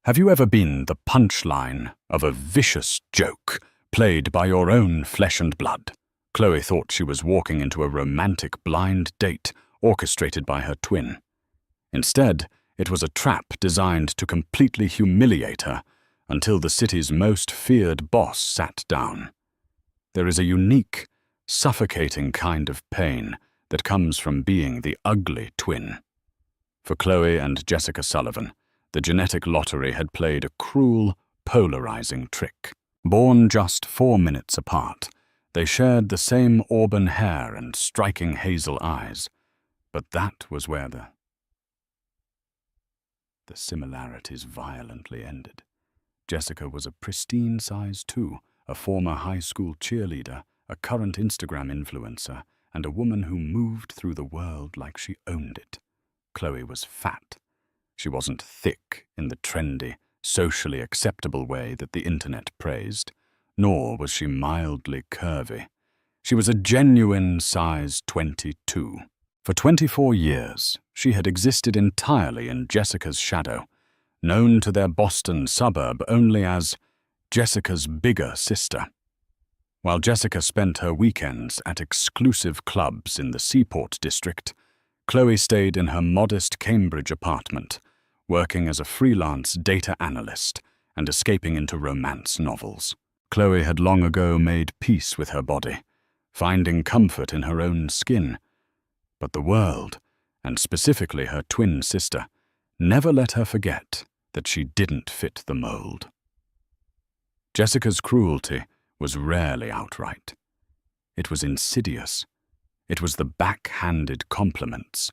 Have you ever been the punchline of a vicious joke played by your own flesh and blood? Chloe thought she was walking into a romantic blind date orchestrated by her twin. Instead, it was a trap designed to completely humiliate her until the city's most feared boss sat down. There is a unique, suffocating kind of pain that comes from being the ugly twin. For Chloe and Jessica Sullivan, the genetic lottery had played a cruel, polarizing trick. Born just 4 minutes apart, they shared the same auburn hair and striking hazel eyes, but that was where the similarities violently ended. Jessica was a pristine size 2, a former high school cheerleader, a current Instagram influencer, and a woman who moved through the world like she owned it. Chloe was fat. She wasn't thick in the trendy, socially acceptable way that the internet praised, nor was she mildly curvy. She was a genuine size 22. For 24 years, she had existed entirely in Jessica's shadow, known to their Boston suburb only as Jessica's bigger sister. While Jessica spent her weekends at exclusive clubs in the Seaport district, Chloe stayed in her modest Cambridge apartment, working as a freelance data analyst and escaping into romance novels. Chloe had long ago made peace with her body, finding comfort in her own skin. But the world, and specifically her twin sister, never let her forget that she didn't fit the mold. Jessica's cruelty was rarely outright. It was insidious. It was the backhanded compliments,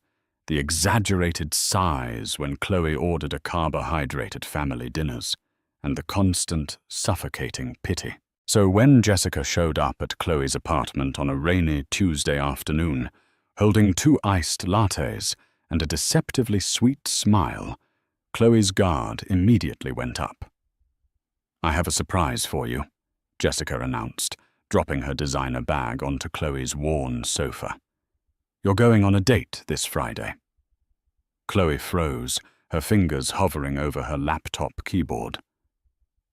the exaggerated sighs when Chloe ordered a carbohydrate at family dinners, and the constant, suffocating pity. So when Jessica showed up at Chloe's apartment on a rainy Tuesday afternoon, holding 2 iced lattes and a deceptively sweet smile, Chloe's guard immediately went up. "I have a surprise for you," Jessica announced, dropping her designer bag onto Chloe's worn sofa. "You're going on a date this Friday." Chloe froze, her fingers hovering over her laptop keyboard.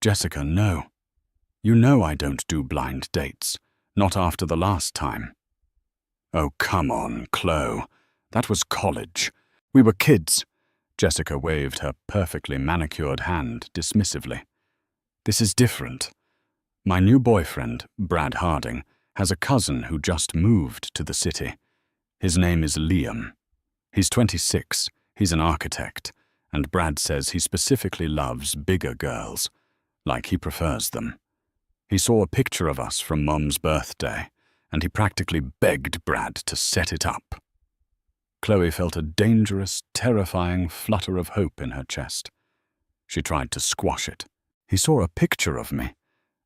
"Jessica, no. You know I don't do blind dates, not after the last time." "Oh, come on, Chloe. That was college. We were kids." Jessica waved her perfectly manicured hand dismissively. "This is different. My new boyfriend, Brad Harding, has a cousin who just moved to the city. His name is Liam. He's 26, he's an architect, and Brad says he specifically loves bigger girls, like he prefers them. He saw a picture of us from Mom's birthday, and he practically begged Brad to set it up." Chloe felt a dangerous, terrifying flutter of hope in her chest. She tried to squash it. "He saw a picture of me,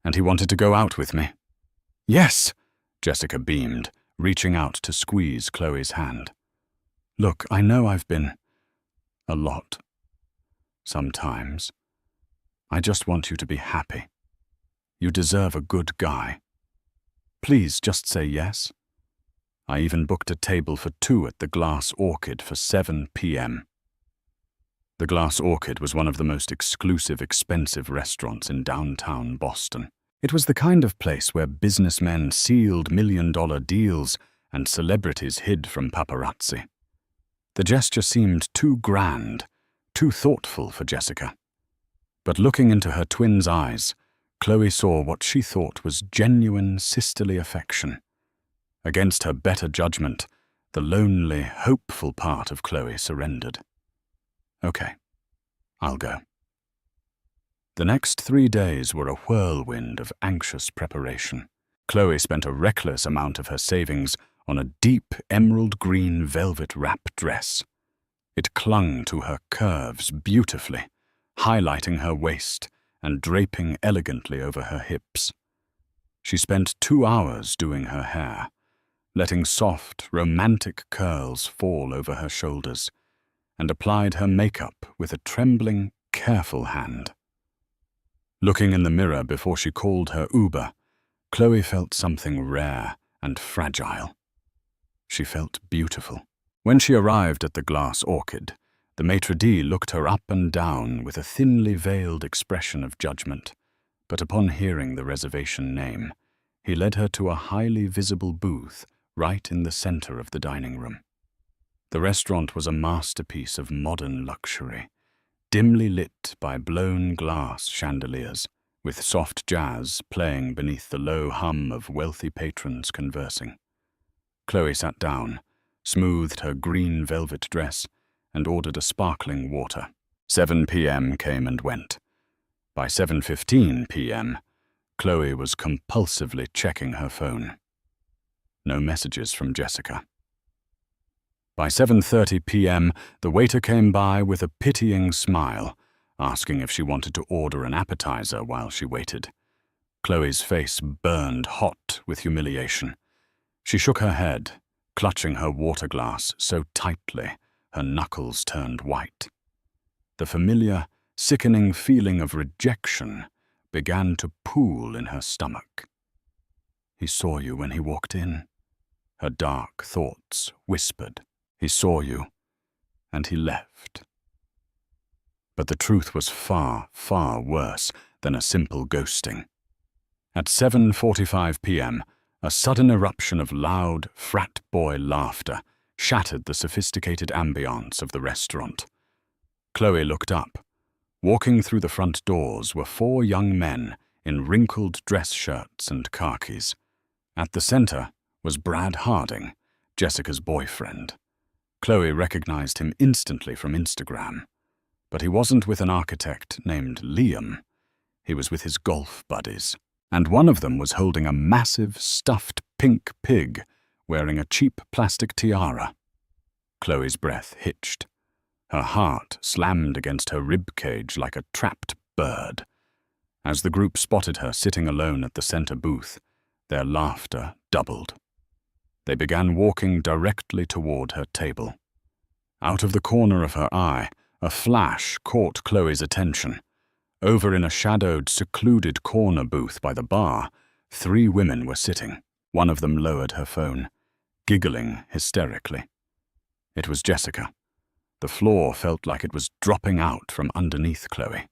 and he wanted to go out with me." "Yes!" Jessica beamed, reaching out to squeeze Chloe's hand. "Look, I know I've been a lot. Sometimes. I just want you to be happy. You deserve a good guy. Please just say yes. I even booked a table for 2 at the Glass Orchid for 7 p.m. The Glass Orchid was one of the most exclusive, expensive restaurants in downtown Boston. It was the kind of place where businessmen sealed million-dollar deals and celebrities hid from paparazzi. The gesture seemed too grand, too thoughtful for Jessica. But looking into her twin's eyes, Chloe saw what she thought was genuine sisterly affection. Against her better judgment, the lonely, hopeful part of Chloe surrendered. "Okay, I'll go." The next 3 days were a whirlwind of anxious preparation. Chloe spent a reckless amount of her savings on a deep emerald green velvet wrap dress. It clung to her curves beautifully, highlighting her waist and draping elegantly over her hips. She spent 2 hours doing her hair, letting soft, romantic curls fall over her shoulders, and applied her makeup with a trembling, careful hand. Looking in the mirror before she called her Uber, Chloe felt something rare and fragile. She felt beautiful. When she arrived at the Glass Orchid, The maitre d' looked her up and down with a thinly veiled expression of judgment, but upon hearing the reservation name, he led her to a highly visible booth right in the center of the dining room. The restaurant was a masterpiece of modern luxury, dimly lit by blown glass chandeliers, with soft jazz playing beneath the low hum of wealthy patrons conversing. Chloe sat down, smoothed her green velvet dress, and ordered a sparkling water. 7 p.m. came and went. By 7:15 p.m., Chloe was compulsively checking her phone. No messages from Jessica. By 7:30 p.m., the waiter came by with a pitying smile, asking if she wanted to order an appetizer while she waited. Chloe's face burned hot with humiliation. She shook her head, clutching her water glass so tightly her knuckles turned white. The familiar, sickening feeling of rejection began to pool in her stomach. He saw you when he walked in. Her dark thoughts whispered. He saw you, and he left. But the truth was far, far worse than a simple ghosting. At 7:45 p.m., a sudden eruption of loud, frat boy laughter shattered the sophisticated ambiance of the restaurant. Chloe looked up. Walking through the front doors were 4 young men in wrinkled dress shirts and khakis. At the center was Brad Harding, Jessica's boyfriend. Chloe recognized him instantly from Instagram. But he wasn't with an architect named Liam. He was with his golf buddies. And one of them was holding a massive, stuffed pink pig wearing a cheap plastic tiara. Chloe's breath hitched. Her heart slammed against her ribcage like a trapped bird. As the group spotted her sitting alone at the center booth, their laughter doubled. They began walking directly toward her table. Out of the corner of her eye, a flash caught Chloe's attention. Over in a shadowed, secluded corner booth by the bar, 3 women were sitting. One of them lowered her phone, giggling hysterically. It was Jessica. The floor felt like it was dropping out from underneath Chloe.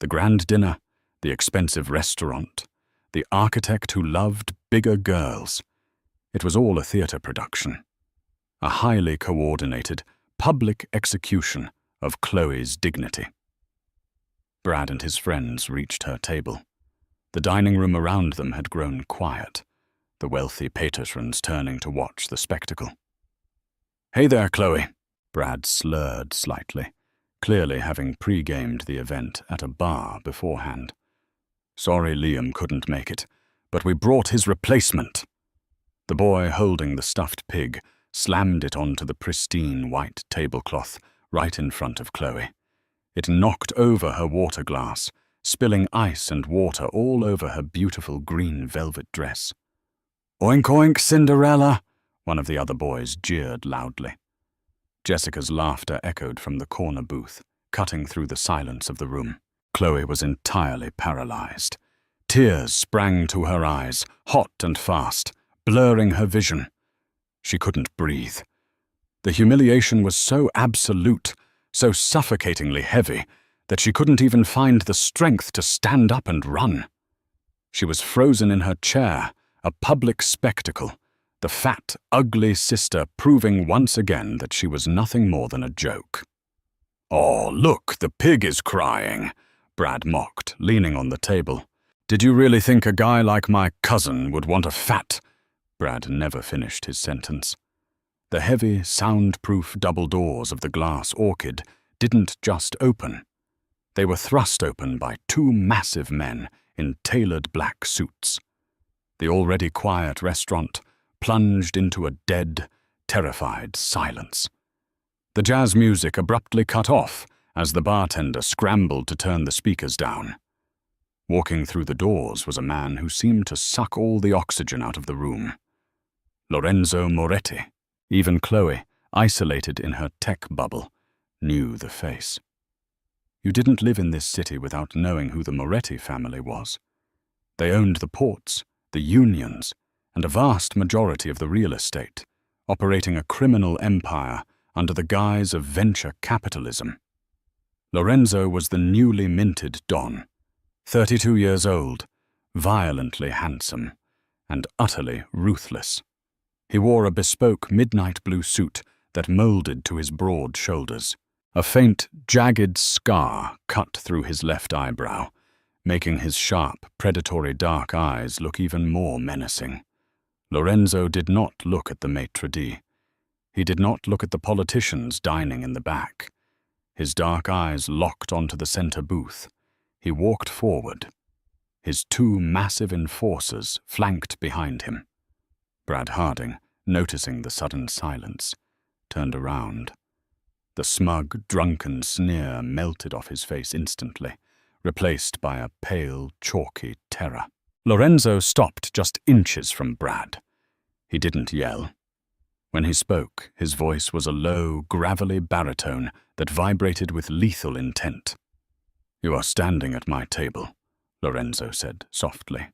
The grand dinner, the expensive restaurant, the architect who loved bigger girls. It was all a theater production. A highly coordinated, public execution of Chloe's dignity. Brad and his friends reached her table. The dining room around them had grown quiet, the wealthy patrons turning to watch the spectacle. "Hey there, Chloe," Brad slurred slightly, clearly having pre-gamed the event at a bar beforehand. "Sorry Liam couldn't make it, but we brought his replacement." The boy holding the stuffed pig slammed it onto the pristine white tablecloth right in front of Chloe. It knocked over her water glass, spilling ice and water all over her beautiful green velvet dress. "Oink oink, Cinderella," one of the other boys jeered loudly. Jessica's laughter echoed from the corner booth, cutting through the silence of the room. Chloe was entirely paralyzed. Tears sprang to her eyes, hot and fast, blurring her vision. She couldn't breathe. The humiliation was so absolute, so suffocatingly heavy, that she couldn't even find the strength to stand up and run. She was frozen in her chair, a public spectacle, the fat, ugly sister proving once again that she was nothing more than a joke. "Oh, look, the pig is crying," Brad mocked, leaning on the table. "Did you really think a guy like my cousin would want a fat—" Brad never finished his sentence. The heavy, soundproof double doors of the glass orchid didn't just open. They were thrust open by 2 massive men in tailored black suits. The already quiet restaurant plunged into a dead, terrified silence. The jazz music abruptly cut off as the bartender scrambled to turn the speakers down. Walking through the doors was a man who seemed to suck all the oxygen out of the room. Lorenzo Moretti. Even Chloe, isolated in her tech bubble, knew the face. You didn't live in this city without knowing who the Moretti family was. They owned the ports, the unions, and a vast majority of the real estate, operating a criminal empire under the guise of venture capitalism. Lorenzo was the newly minted Don, 32 years old, violently handsome, and utterly ruthless. He wore a bespoke midnight blue suit that molded to his broad shoulders. A faint, jagged scar cut through his left eyebrow, making his sharp, predatory dark eyes look even more menacing. Lorenzo did not look at the maitre d'. He did not look at the politicians dining in the back. His dark eyes locked onto the center booth. He walked forward. His two massive enforcers flanked behind him. Brad Harding, noticing the sudden silence, turned around. The smug, drunken sneer melted off his face instantly, replaced by a pale, chalky terror. Lorenzo stopped just inches from Brad. He didn't yell. When he spoke, his voice was a low, gravelly baritone that vibrated with lethal intent. "You are standing at my table," Lorenzo said softly.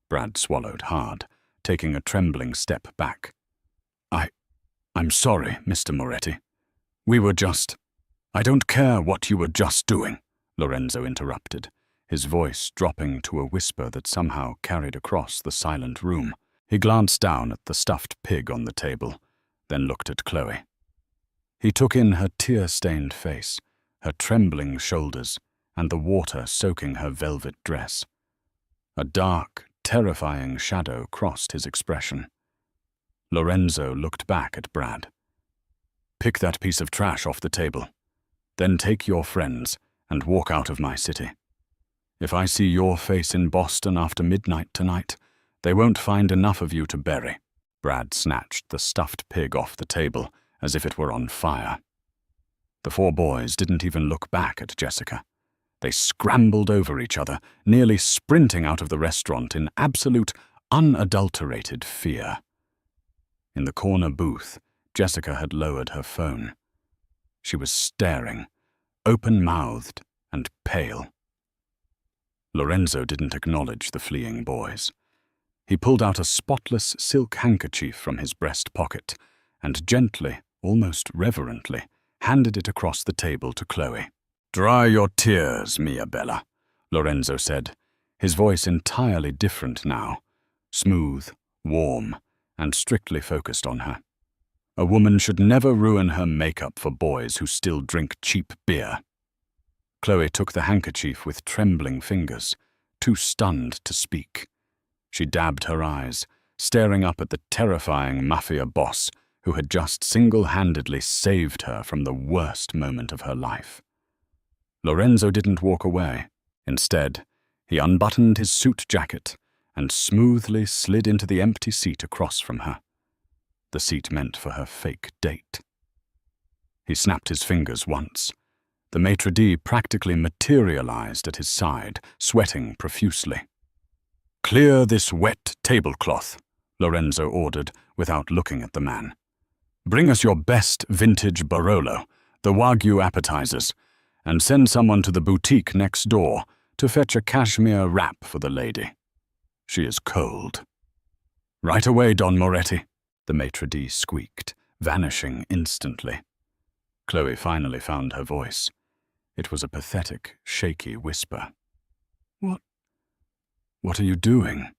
Brad swallowed hard, taking a trembling step back. I'm sorry, Mr. Moretti. We were just—" "I don't care what you were just doing," Lorenzo interrupted, his voice dropping to a whisper that somehow carried across the silent room. He glanced down at the stuffed pig on the table, then looked at Chloe. He took in her tear-stained face, her trembling shoulders, and the water soaking her velvet dress. A dark, terrifying shadow crossed his expression. Lorenzo looked back at Brad. "Pick that piece of trash off the table. Then take your friends and walk out of my city. If I see your face in Boston after midnight tonight, they won't find enough of you to bury." Brad snatched the stuffed pig off the table as if it were on fire. The four boys didn't even look back at Jessica. They scrambled over each other, nearly sprinting out of the restaurant in absolute, unadulterated fear. In the corner booth, Jessica had lowered her phone. She was staring, open-mouthed and pale. Lorenzo didn't acknowledge the fleeing boys. He pulled out a spotless silk handkerchief from his breast pocket and gently, almost reverently, handed it across the table to Chloe. "Dry your tears, Mia Bella," Lorenzo said, his voice entirely different now, smooth, warm, and strictly focused on her. "A woman should never ruin her makeup for boys who still drink cheap beer." Chloe took the handkerchief with trembling fingers, too stunned to speak. She dabbed her eyes, staring up at the terrifying Mafia Boss who had just single-handedly saved her from the worst moment of her life. Lorenzo didn't walk away. Instead, he unbuttoned his suit jacket and smoothly slid into the empty seat across from her. The seat meant for her fake date. He snapped his fingers once. The maitre d' practically materialized at his side, sweating profusely. "Clear this wet tablecloth," Lorenzo ordered without looking at the man. "Bring us your best vintage Barolo, the Wagyu appetizers, and send someone to the boutique next door to fetch a cashmere wrap for the lady. She is cold." "Right away, Don Moretti," the maitre d' squeaked, vanishing instantly. Chloe finally found her voice. It was a pathetic, shaky whisper. What are you doing?"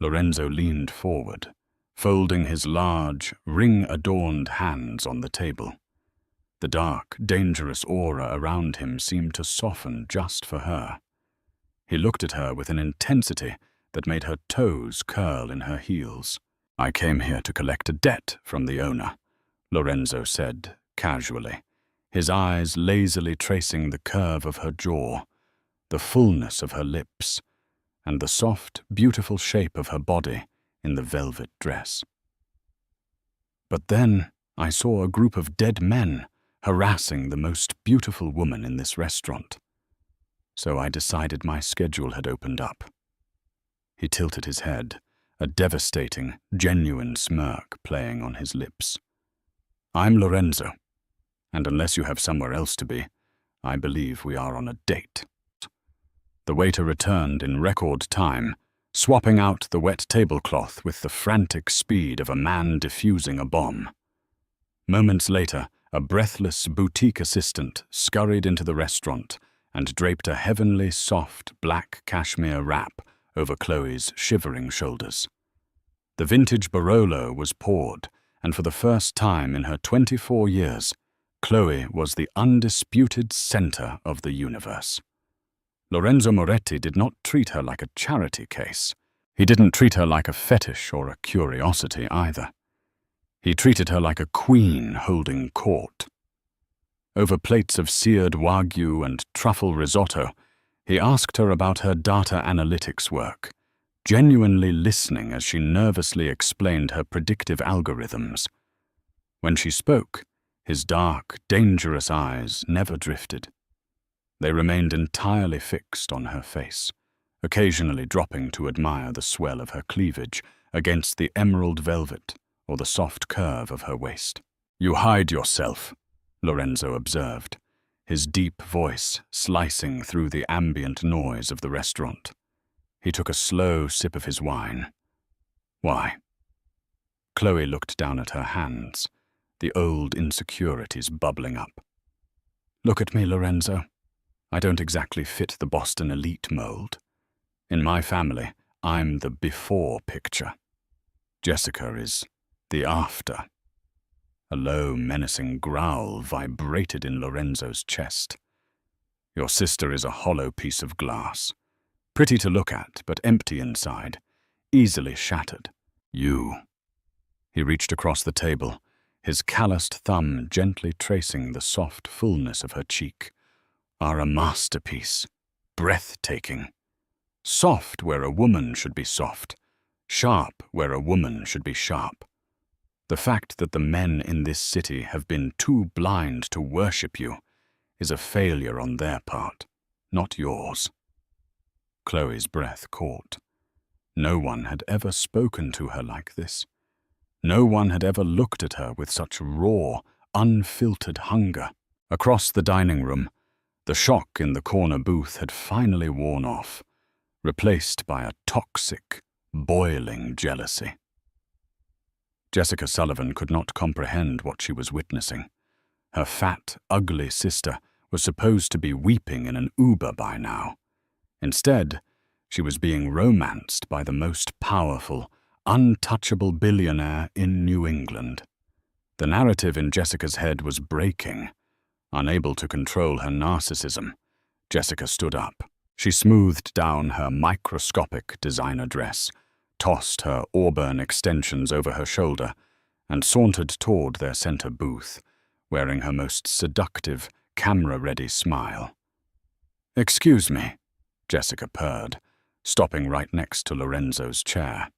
Lorenzo leaned forward, folding his large, ring-adorned hands on the table. The dark, dangerous aura around him seemed to soften just for her. He looked at her with an intensity that made her toes curl in her heels. "I came here to collect a debt from the owner," Lorenzo said, casually, his eyes lazily tracing the curve of her jaw, the fullness of her lips, and the soft, beautiful shape of her body in the velvet dress. "But then I saw a group of dead men harassing the most beautiful woman in this restaurant. So I decided my schedule had opened up." He tilted his head, a devastating, genuine smirk playing on his lips. "I'm Lorenzo, and unless you have somewhere else to be, I believe we are on a date." The waiter returned in record time, swapping out the wet tablecloth with the frantic speed of a man defusing a bomb. Moments later, a breathless boutique assistant scurried into the restaurant and draped a heavenly soft black cashmere wrap over Chloe's shivering shoulders. The vintage Barolo was poured, and for the first time in her 24 years, Chloe was the undisputed center of the universe. Lorenzo Moretti did not treat her like a charity case. He didn't treat her like a fetish or a curiosity either. He treated her like a queen holding court. Over plates of seared wagyu and truffle risotto, he asked her about her data analytics work, genuinely listening as she nervously explained her predictive algorithms. When she spoke, his dark, dangerous eyes never drifted. They remained entirely fixed on her face, occasionally dropping to admire the swell of her cleavage against the emerald velvet or the soft curve of her waist. "You hide yourself," Lorenzo observed, his deep voice slicing through the ambient noise of the restaurant. He took a slow sip of his wine. "Why?" Chloe looked down at her hands, the old insecurities bubbling up. "Look at me, Lorenzo. I don't exactly fit the Boston elite mold. In my family, I'm the before picture. Jessica is the after." A low, menacing growl vibrated in Lorenzo's chest. "Your sister is a hollow piece of glass. Pretty to look at, but empty inside, easily shattered. You." He reached across the table, his calloused thumb gently tracing the soft fullness of her cheek, "are a masterpiece, breathtaking. Soft where a woman should be soft, sharp where a woman should be sharp. The fact that the men in this city have been too blind to worship you is a failure on their part, not yours." Chloe's breath caught. No one had ever spoken to her like this. No one had ever looked at her with such raw, unfiltered hunger. Across the dining room, the shock in the corner booth had finally worn off, replaced by a toxic, boiling jealousy. Jessica Sullivan could not comprehend what she was witnessing. Her fat, ugly sister was supposed to be weeping in an Uber by now. Instead, she was being romanced by the most powerful, untouchable billionaire in New England. The narrative in Jessica's head was breaking. Unable to control her narcissism, Jessica stood up. She smoothed down her microscopic designer dress, tossed her auburn extensions over her shoulder, and sauntered toward their center booth, wearing her most seductive, camera-ready smile. "Excuse me," Jessica purred, stopping right next to Lorenzo's chair.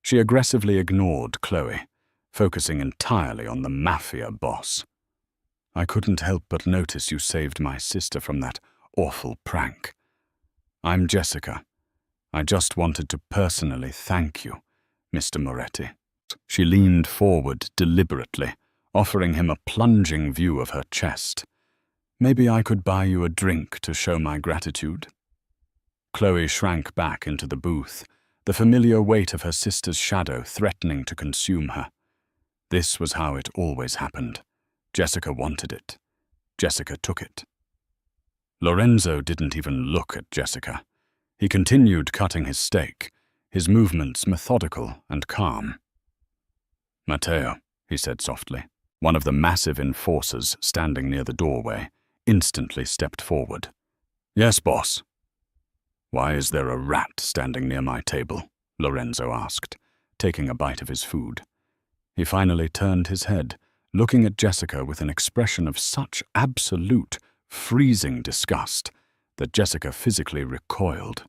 She aggressively ignored Chloe, focusing entirely on the Mafia Boss. "I couldn't help but notice you saved my sister from that awful prank. I'm Jessica. I just wanted to personally thank you, Mr. Moretti." She leaned forward deliberately, offering him a plunging view of her chest. "Maybe I could buy you a drink to show my gratitude." Chloe shrank back into the booth, the familiar weight of her sister's shadow threatening to consume her. This was how it always happened. Jessica wanted it. Jessica took it. Lorenzo didn't even look at Jessica. He continued cutting his steak, his movements methodical and calm. "Matteo," he said softly. One of the massive enforcers standing near the doorway instantly stepped forward. "Yes, boss." "Why is there a rat standing near my table?" Lorenzo asked, taking a bite of his food. He finally turned his head, looking at Jessica with an expression of such absolute, freezing disgust that Jessica physically recoiled.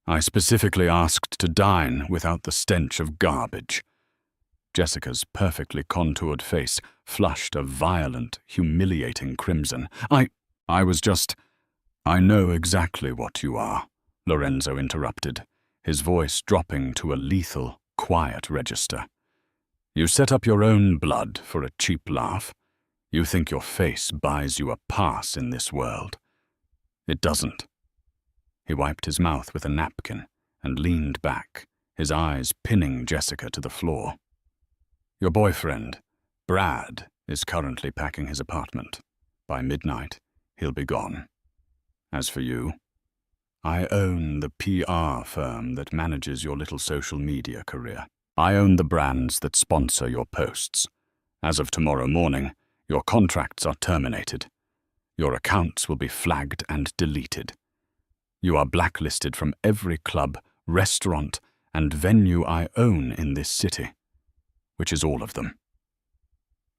"I specifically asked to dine without the stench of garbage." Jessica's perfectly contoured face flushed a violent, humiliating crimson. I was just—" "I know exactly what you are," Lorenzo interrupted, his voice dropping to a lethal, quiet register. "You set up your own blood for a cheap laugh. You think your face buys you a pass in this world. It doesn't." He wiped his mouth with a napkin and leaned back, his eyes pinning Jessica to the floor. "Your boyfriend, Brad, is currently packing his apartment. By midnight, he'll be gone. As for you, I own the PR firm that manages your little social media career. I own the brands that sponsor your posts. As of tomorrow morning, your contracts are terminated. Your accounts will be flagged and deleted. You are blacklisted from every club, restaurant, and venue I own in this city, which is all of them.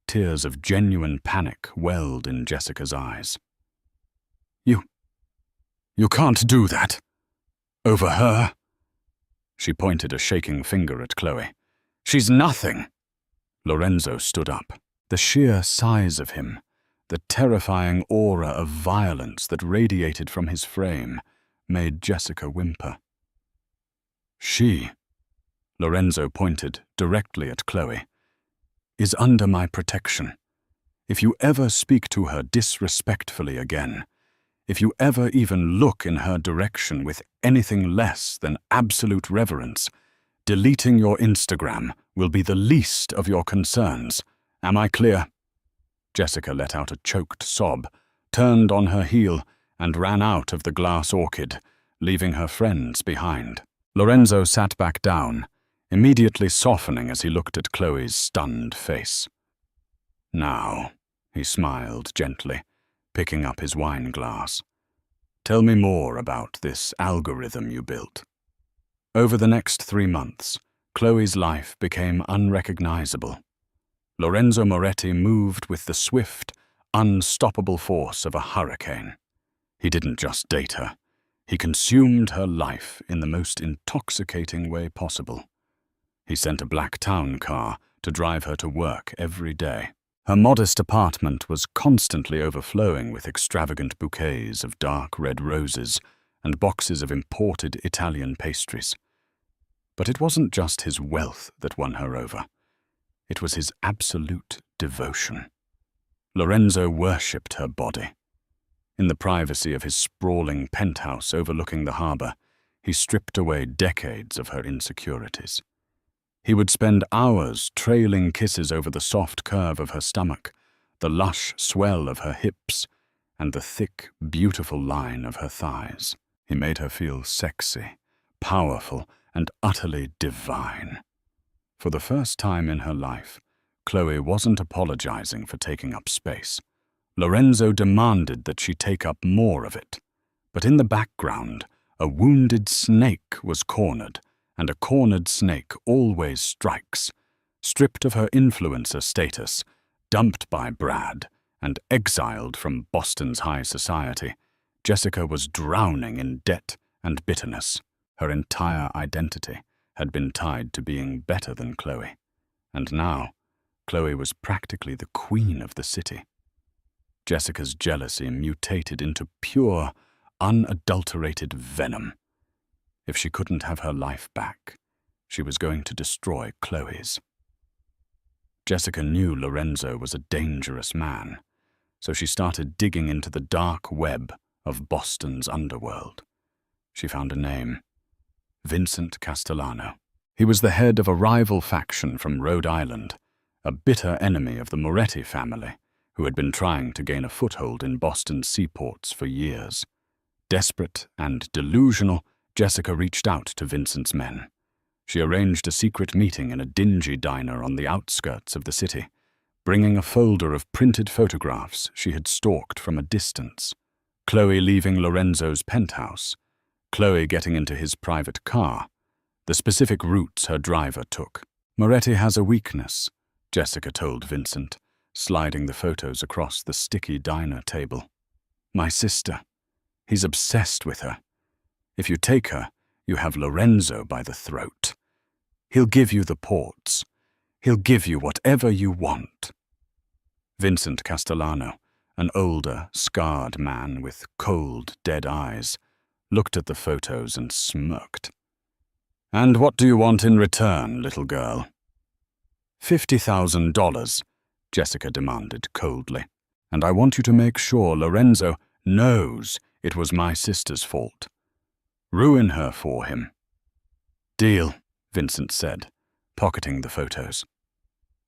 Tears of genuine panic welled in Jessica's eyes. You can't do that. Over her? She pointed a shaking finger at Chloe. She's nothing. Lorenzo stood up. The sheer size of him, the terrifying aura of violence that radiated from his frame, made Jessica whimper. She, Lorenzo pointed directly at Chloe, is under my protection. If you ever speak to her disrespectfully again, if you ever even look in her direction with anything less than absolute reverence, deleting your Instagram will be the least of your concerns. Am I clear? Jessica let out a choked sob, turned on her heel, and ran out of the glass orchid, leaving her friends behind. Lorenzo sat back down, immediately softening as he looked at Chloe's stunned face. Now, he smiled gently, picking up his wine glass. Tell me more about this algorithm you built. Over the next 3 months, Chloe's life became unrecognizable. Lorenzo Moretti moved with the swift, unstoppable force of a hurricane. He didn't just date her. He consumed her life in the most intoxicating way possible. He sent a black town car to drive her to work every day. Her modest apartment was constantly overflowing with extravagant bouquets of dark red roses and boxes of imported Italian pastries. But it wasn't just his wealth that won her over. It was his absolute devotion. Lorenzo worshipped her body. In the privacy of his sprawling penthouse overlooking the harbor, he stripped away decades of her insecurities. He would spend hours trailing kisses over the soft curve of her stomach, the lush swell of her hips, and the thick, beautiful line of her thighs. He made her feel sexy, powerful, and utterly divine. For the first time in her life, Chloe wasn't apologizing for taking up space. Lorenzo demanded that she take up more of it. But in the background, a wounded snake was cornered, and a cornered snake always strikes. Stripped of her influencer status, dumped by Brad, and exiled from Boston's high society, Jessica was drowning in debt and bitterness. Her entire identity had been tied to being better than Chloe. And now, Chloe was practically the queen of the city. Jessica's jealousy mutated into pure, unadulterated venom. If she couldn't have her life back, she was going to destroy Chloe's. Jessica knew Lorenzo was a dangerous man, so she started digging into the dark web of Boston's underworld. She found a name: Vincent Castellano. He was the head of a rival faction from Rhode Island, a bitter enemy of the Moretti family, who had been trying to gain a foothold in Boston's seaports for years. Desperate and delusional, Jessica reached out to Vincent's men. She arranged a secret meeting in a dingy diner on the outskirts of the city, bringing a folder of printed photographs she had stalked from a distance. Chloe leaving Lorenzo's penthouse, Chloe getting into his private car, the specific routes her driver took. Moretti has a weakness, Jessica told Vincent, sliding the photos across the sticky diner table. My sister. He's obsessed with her. If you take her, you have Lorenzo by the throat. He'll give you the ports. He'll give you whatever you want. Vincent Castellano, an older, scarred man with cold, dead eyes, looked at the photos and smirked. And what do you want in return, little girl? $50,000, Jessica demanded coldly. And I want you to make sure Lorenzo knows it was my sister's fault. Ruin her for him. Deal, Vincent said, pocketing the photos.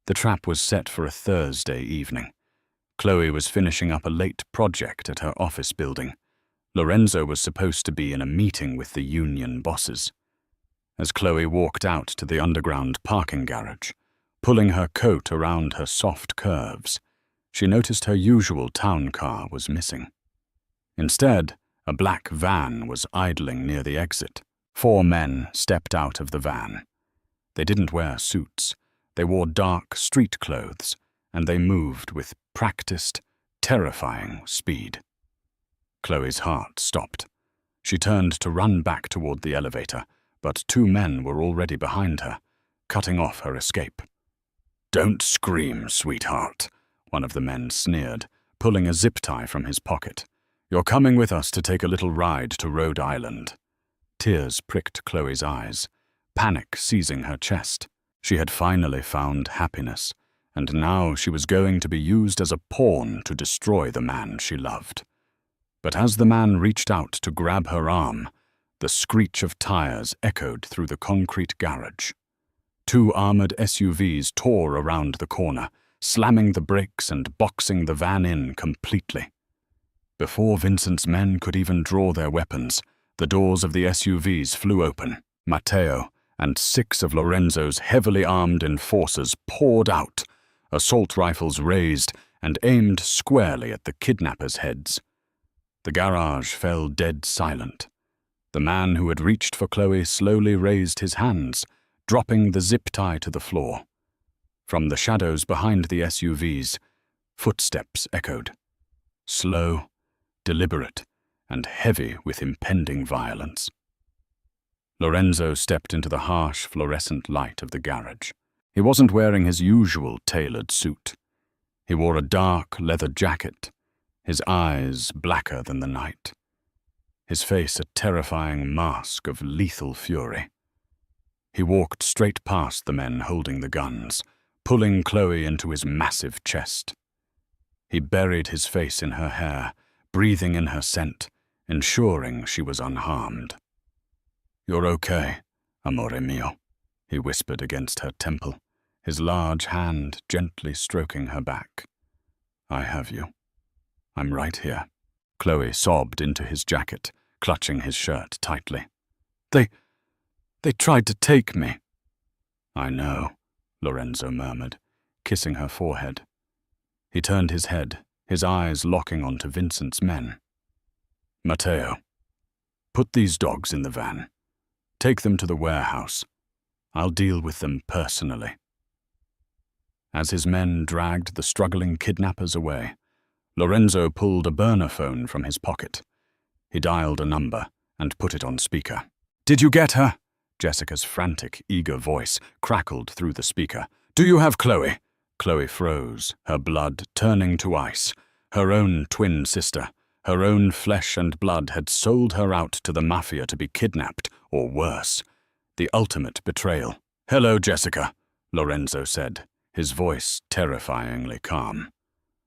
The trap was set for a Thursday evening. Chloe was finishing up a late project at her office building. Lorenzo was supposed to be in a meeting with the union bosses. As Chloe walked out to the underground parking garage, pulling her coat around her soft curves, she noticed her usual town car was missing. Instead, a black van was idling near the exit. 4 men stepped out of the van. They didn't wear suits. They wore dark street clothes, and they moved with practiced, terrifying speed. Chloe's heart stopped. She turned to run back toward the elevator, but 2 men were already behind her, cutting off her escape. "Don't scream, sweetheart," one of the men sneered, pulling a zip tie from his pocket. "You're coming with us to take a little ride to Rhode Island." Tears pricked Chloe's eyes, panic seizing her chest. She had finally found happiness, and now she was going to be used as a pawn to destroy the man she loved. But as the man reached out to grab her arm, the screech of tires echoed through the concrete garage. 2 armored SUVs tore around the corner, slamming the brakes and boxing the van in completely. Before Vincent's men could even draw their weapons, the doors of the SUVs flew open. Matteo and 6 of Lorenzo's heavily armed enforcers poured out, assault rifles raised and aimed squarely at the kidnappers' heads. The garage fell dead silent. The man who had reached for Chloe slowly raised his hands, dropping the zip tie to the floor. From the shadows behind the SUVs, footsteps echoed. Slow, deliberate, and heavy with impending violence. Lorenzo stepped into the harsh fluorescent light of the garage. He wasn't wearing his usual tailored suit. He wore a dark leather jacket, his eyes blacker than the night, his face a terrifying mask of lethal fury. He walked straight past the men holding the guns, pulling Chloe into his massive chest. He buried his face in her hair, breathing in her scent, ensuring she was unharmed. "You're okay, amore mio," he whispered against her temple, his large hand gently stroking her back. "I have you. I'm right here." Chloe sobbed into his jacket, clutching his shirt tightly. They tried to take me." "I know," Lorenzo murmured, kissing her forehead. He turned his head, his eyes locking onto Vincent's men. "Matteo, put these dogs in the van. Take them to the warehouse. I'll deal with them personally." As his men dragged the struggling kidnappers away, Lorenzo pulled a burner phone from his pocket. He dialed a number and put it on speaker. "Did you get her?" Jessica's frantic, eager voice crackled through the speaker. "Do you have Chloe?" Chloe froze, her blood turning to ice. Her own twin sister, her own flesh and blood had sold her out to the mafia to be kidnapped, or worse. The ultimate betrayal. "Hello, Jessica," Lorenzo said, his voice terrifyingly calm.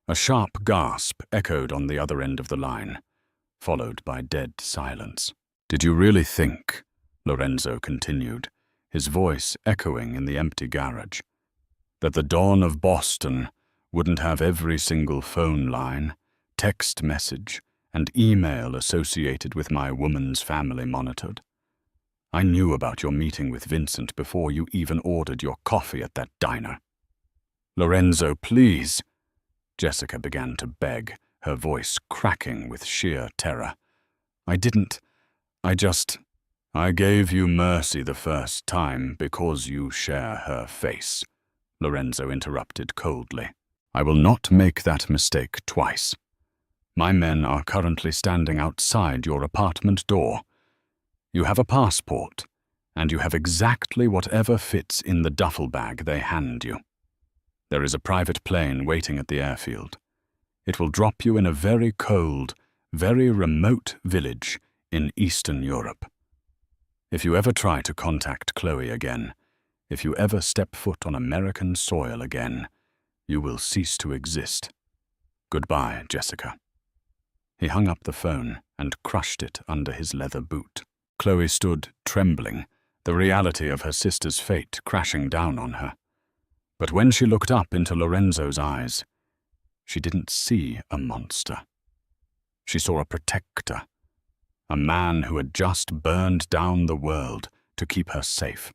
A sharp gasp echoed on the other end of the line, followed by dead silence. "Did you really think," Lorenzo continued, his voice echoing in the empty garage, "that the Dawn of Boston wouldn't have every single phone line, text message, and email associated with my woman's family monitored? I knew about your meeting with Vincent before you even ordered your coffee at that diner." "Lorenzo, please," Jessica began to beg, her voice cracking with sheer terror. I gave you mercy the first time because you share her face," Lorenzo interrupted coldly. "I will not make that mistake twice. My men are currently standing outside your apartment door. You have a passport, and you have exactly whatever fits in the duffel bag they hand you. There is a private plane waiting at the airfield. It will drop you in a very cold, very remote village in Eastern Europe. If you ever try to contact Chloe again, if you ever step foot on American soil again, you will cease to exist. Goodbye, Jessica." He hung up the phone and crushed it under his leather boot. Chloe stood trembling, the reality of her sister's fate crashing down on her. But when she looked up into Lorenzo's eyes, she didn't see a monster. She saw a protector, a man who had just burned down the world to keep her safe.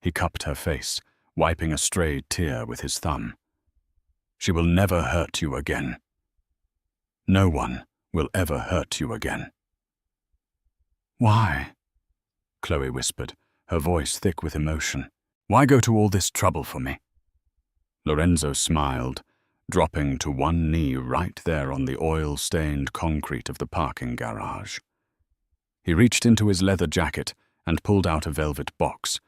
He cupped her face, wiping a stray tear with his thumb. She will never hurt you again. No one will ever hurt you again. Why? Chloe whispered, her voice thick with emotion. Why go to all this trouble for me? Lorenzo smiled, dropping to one knee right there on the oil-stained concrete of the parking garage. He reached into his leather jacket and pulled out a velvet box.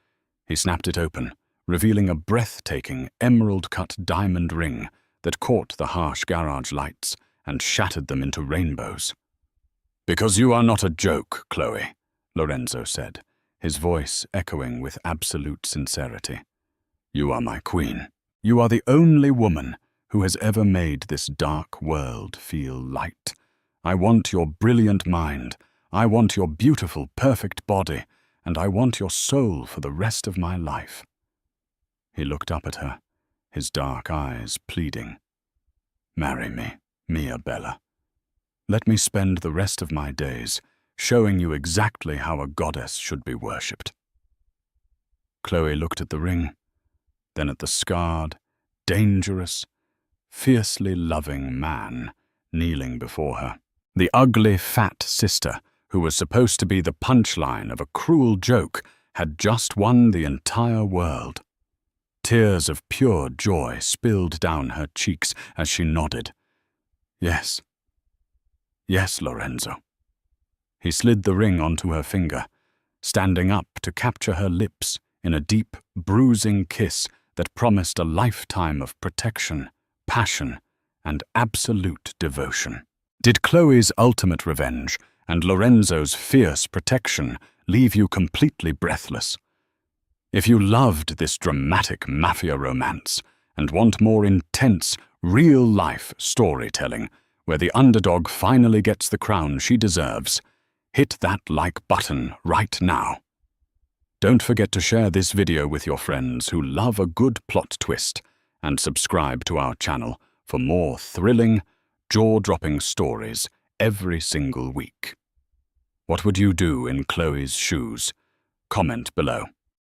He snapped it open, revealing a breathtaking emerald-cut diamond ring that caught the harsh garage lights and shattered them into rainbows. "Because you are not a joke, Chloe," Lorenzo said, his voice echoing with absolute sincerity. "You are my queen. You are the only woman who has ever made this dark world feel light. I want your brilliant mind. I want your beautiful, perfect body, and I want your soul for the rest of my life." He looked up at her, his dark eyes pleading. "Marry me, Mia Bella. Let me spend the rest of my days showing you exactly how a goddess should be worshipped." Chloe looked at the ring, then at the scarred, dangerous, fiercely loving man kneeling before her. The ugly, fat sister, who was supposed to be the punchline of a cruel joke, had just won the entire world. Tears of pure joy spilled down her cheeks as she nodded. "Yes. Yes, Lorenzo." He slid the ring onto her finger, standing up to capture her lips in a deep, bruising kiss that promised a lifetime of protection, passion, and absolute devotion. Did Chloe's ultimate revenge and Lorenzo's fierce protection leave you completely breathless? If you loved this dramatic mafia romance and want more intense, real-life storytelling where the underdog finally gets the crown she deserves, hit that like button right now. Don't forget to share this video with your friends who love a good plot twist, and subscribe to our channel for more thrilling, jaw-dropping stories every single week. What would you do in Chloe's shoes? Comment below.